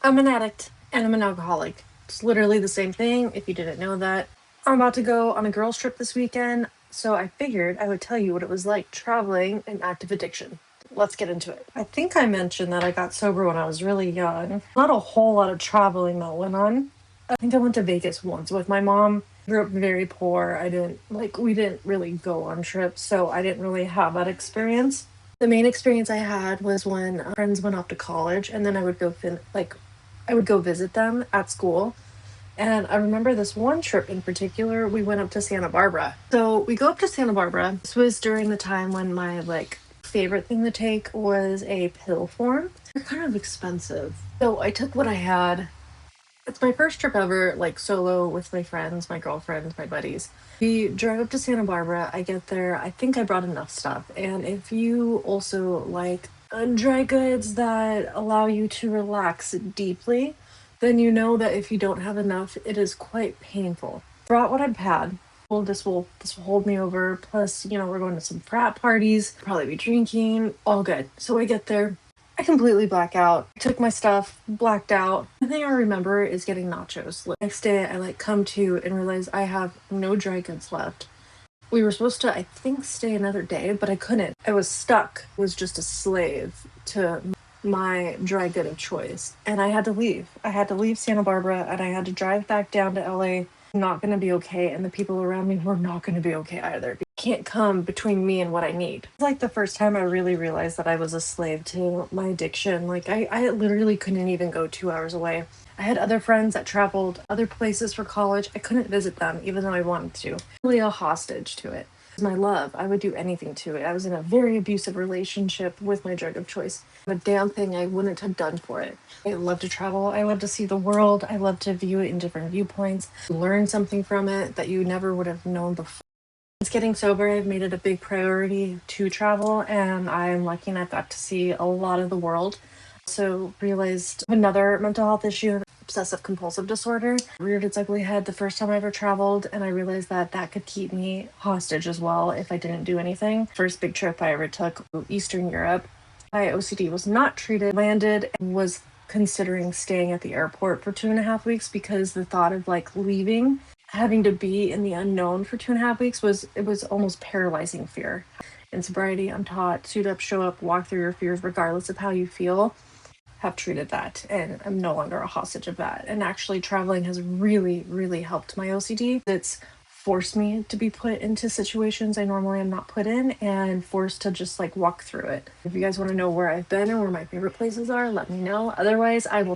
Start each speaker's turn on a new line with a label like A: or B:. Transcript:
A: I'm an addict and I'm an alcoholic. It's literally the same thing if you didn't know that. I'm about to go on a girls' trip this weekend, so I figured I would tell you what it was like traveling an active addiction. Let's get into it. I think I mentioned that I got sober when I was really young. Not a whole lot of traveling that went on. I think I went to Vegas once with my mom. Grew up very poor. We didn't really go on trips, so I didn't really have that experience. The main experience I had was when friends went off to college, and then I would go visit them at school. And I remember this one trip in particular, we went up to Santa Barbara. So we go up to Santa Barbara. This was during the time when my favorite thing to take was a pill form. They're kind of expensive. So I took what I had. It's my first trip ever, like solo with my friends, my girlfriends, my buddies. We drive up to Santa Barbara. I get there. I think I brought enough stuff. And if you also like dry goods that allow you to relax deeply, then you know that if you don't have enough, it is quite painful. Brought what I've had. Well, this will hold me over. Plus, we're going to some frat parties, probably be drinking, all good. So I get there. I completely black out. Took my stuff, blacked out. The thing I remember is getting nachos. Next day, I come to and realize I have no dry goods left. We were supposed to, I think, stay another day, but I couldn't. I was stuck. I was just a slave to my dry good of choice. And I had to leave. I had to leave Santa Barbara and I had to drive back down to LA. Not going to be okay. And the people around me were not going to be okay either. Can't come between me and what I need. It's like the first time I really realized that I was a slave to my addiction. I literally couldn't even go 2 hours away. I had other friends that traveled other places for college. I couldn't visit them even though I wanted to. Really a hostage to it. It's my love. I would do anything to it. I was in a very abusive relationship with my drug of choice. A damn thing I wouldn't have done for it. I love to travel. I love to see the world. I love to view it in different viewpoints, learn something from it that you never would have known before. Since getting sober, I've made it a big priority to travel, and I'm lucky enough got to see a lot of the world. Also realized another mental health issue, obsessive compulsive disorder, reared its ugly head the first time I ever traveled, and I realized that that could keep me hostage as well if I didn't do anything. First big trip I ever took, Eastern Europe. My OCD was not treated, landed, and was considering staying at the airport for 2.5 weeks because the thought of leaving, having to be in the unknown for 2.5 weeks was almost paralyzing fear. In sobriety, I'm taught suit up, show up, walk through your fears regardless of how you feel. Have treated that, and I'm no longer a hostage of that. And actually, traveling has really, really helped my OCD. It's forced me to be put into situations I normally am not put in, and forced to just walk through it. If you guys want to know where I've been and where my favorite places are, let me know. Otherwise, I will